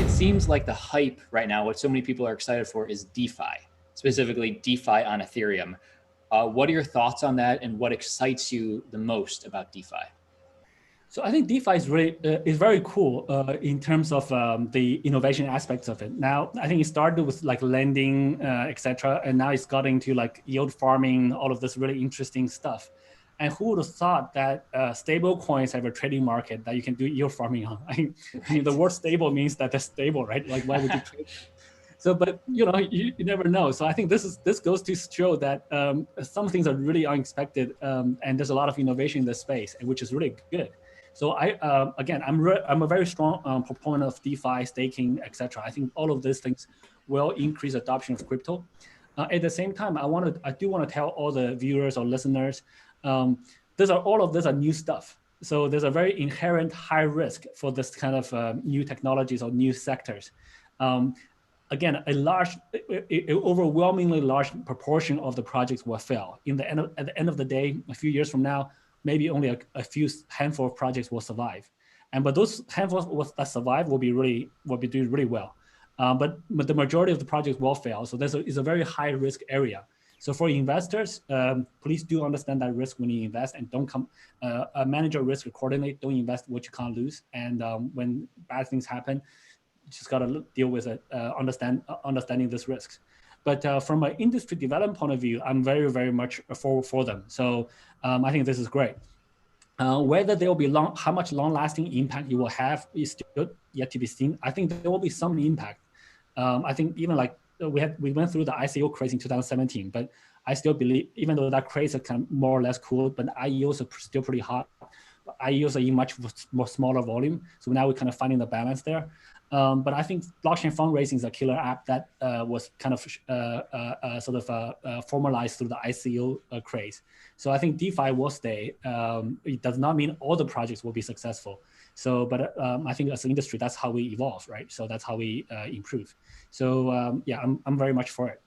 it seems like the hype right now, what so many people are excited for, is DeFi, specifically DeFi on Ethereum. What are your thoughts on that, and what excites you the most about DeFi? So I think DeFi is very cool in terms of the innovation aspects of it. Now, I think it started with like lending, etc., and now it's got into like yield farming, all of this really interesting stuff. And who would have thought that stable coins have a trading market that you can do yield farming on? I mean, the word stable means that they're stable, right? Like, why would you trade? So, but you know, you never know. So I think this goes to show that some things are really unexpected, and there's a lot of innovation in this space, which is really good. So again, I'm a very strong proponent of DeFi, staking, etc. I think all of these things will increase adoption of crypto. At the same time, I do want to tell all the viewers or listeners, all of this are new stuff. So there's a very inherent high risk for this kind of new technologies or new sectors. Again, overwhelmingly large proportion of the projects will fail. At the end of the day, a few years from now, maybe only a few handful of projects will survive, but those handfuls that survive will be doing really well. But the majority of the projects will fail. So is a very high risk area. So for investors, please do understand that risk when you invest, and don't manage your risk accordingly. Don't invest what you can't lose. And when bad things happen, you just got to deal with it, understanding these risks. But from an industry development point of view, I'm very, very much for them. So I think this is great. Whether there will be how much long-lasting impact it will have is still yet to be seen. I think there will be some impact. I think even like we went through the ICO craze in 2017, but I still believe, even though that craze is kind of more or less cool, but IEOs are still pretty hot. IEOs are in much more smaller volume. So now we're kind of finding the balance there. But I think blockchain fundraising is a killer app that was kind of formalized through the ICO craze. So I think DeFi will stay. It does not mean all the projects will be successful. So, but I think as an industry, that's how we evolve, right? So that's how we improve. So yeah, I'm very much for it.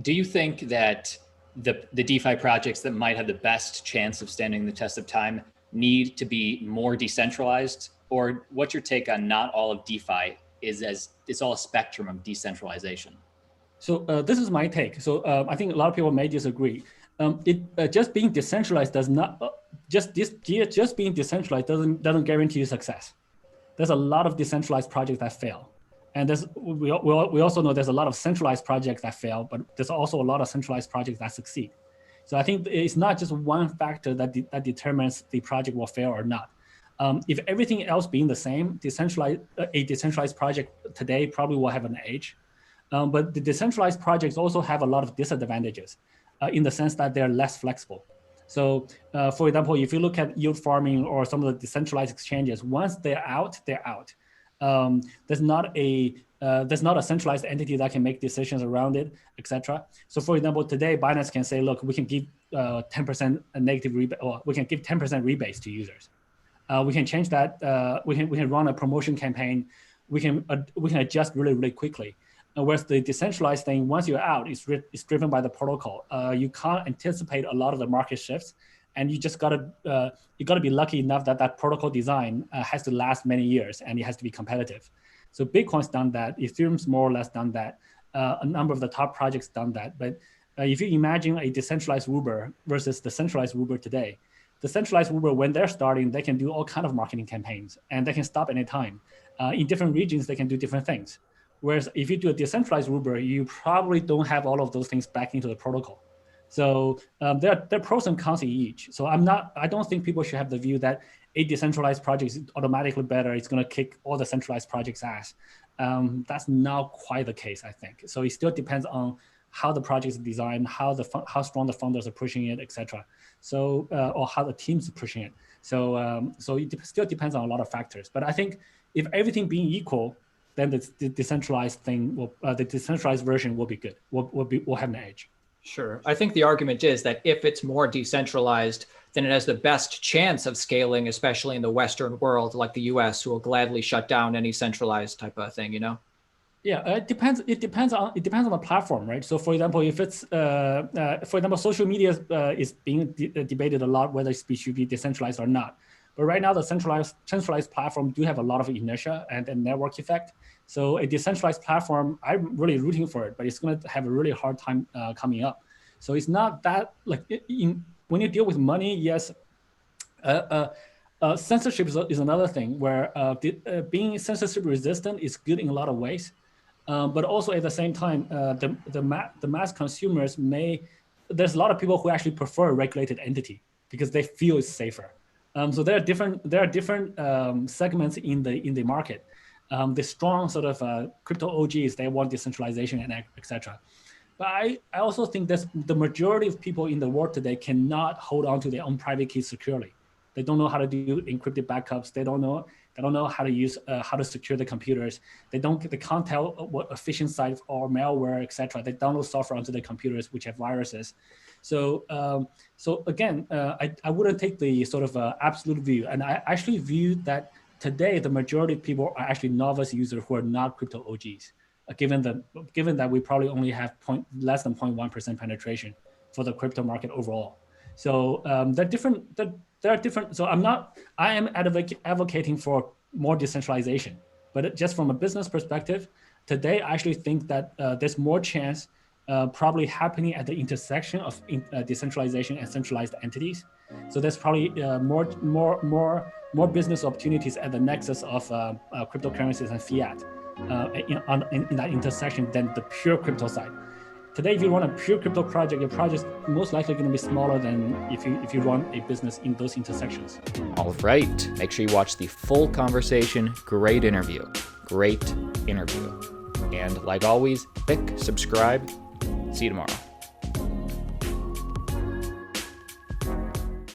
Do you think that the DeFi projects that might have the best chance of standing the test of time need to be more decentralized? Or what's your take on not all of DeFi it's all a spectrum of decentralization? So this is my take. So I think a lot of people may disagree. Just being decentralized does not just being decentralized doesn't guarantee you success. There's a lot of decentralized projects that fail, and we also know there's a lot of centralized projects that fail, but there's also a lot of centralized projects that succeed. So I think it's not just one factor that determines the project will fail or not. If everything else being the same, a decentralized project today probably will have an edge. But the decentralized projects also have a lot of disadvantages in the sense that they're less flexible. So for example, if you look at yield farming or some of the decentralized exchanges, once they're out, they're out. There's not a centralized entity that can make decisions around it, etc. So for example, today Binance can say, look, we can give 10% negative rebate, or we can give 10% rebates to users. We can change that. We can run a promotion campaign. We can adjust really, really quickly. Whereas the decentralized thing, once you're out, it's driven by the protocol. You can't anticipate a lot of the market shifts, and you just gotta be lucky enough that protocol design has to last many years, and it has to be competitive. So Bitcoin's done that. Ethereum's more or less done that. A number of the top projects done that. But if you imagine a decentralized Uber versus the centralized Uber today, the centralized Uber, when they're starting, they can do all kinds of marketing campaigns, and they can stop anytime. In different regions, they can do different things. Whereas if you do a decentralized Uber, you probably don't have all of those things back into the protocol. So there are pros and cons in each. So I don't think people should have the view that a decentralized project is automatically better. It's going to kick all the centralized projects' ass. That's not quite the case, I think. So it still depends on how the project is designed, how strong the founders are pushing it, etc. So or how the teams are pushing it. So it still depends on a lot of factors. But I think if everything being equal, then the decentralized thing the decentralized version will be good. Will have an edge. Sure. I think the argument is that if it's more decentralized, then it has the best chance of scaling, especially in the Western world, like the US, who will gladly shut down any centralized type of thing, you know? Yeah, it depends. It depends on the platform, right? So, for example, if it's social media is being debated a lot whether it should be decentralized or not. But right now, the centralized platform do have a lot of inertia and a network effect. So a decentralized platform, I'm really rooting for it, but it's going to have a really hard time coming up. So it's not that like when you deal with money, yes. Censorship is another thing where being censorship resistant is good in a lot of ways. But also at the same time, the mass consumers there's a lot of people who actually prefer a regulated entity because they feel it's safer. So there are different segments in the market. The strong sort of crypto OGs, they want decentralization and etc. But I also think that the majority of people in the world today cannot hold on to their own private keys securely. They don't know how to do encrypted backups. They don't know how to use how to secure the computers. They can't tell what phishing sites or malware, etc. They download software onto their computers which have viruses. So again, I wouldn't take the sort of absolute view, and I actually view that today the majority of people are actually novice users who are not crypto OGs. Given that we probably only have less than 0.1% penetration for the crypto market overall. So there are different. So I am advocating for more decentralization, but just from a business perspective, today I actually think that there's more chance probably happening at the intersection of decentralization and centralized entities. So there's probably more business opportunities at the nexus of cryptocurrencies and fiat in that intersection than the pure crypto side. Today, if you run a pure crypto project, your project is most likely going to be smaller than if you run a business in those intersections. All right. Make sure you watch the full conversation. Great interview. And like always, click subscribe. See you tomorrow.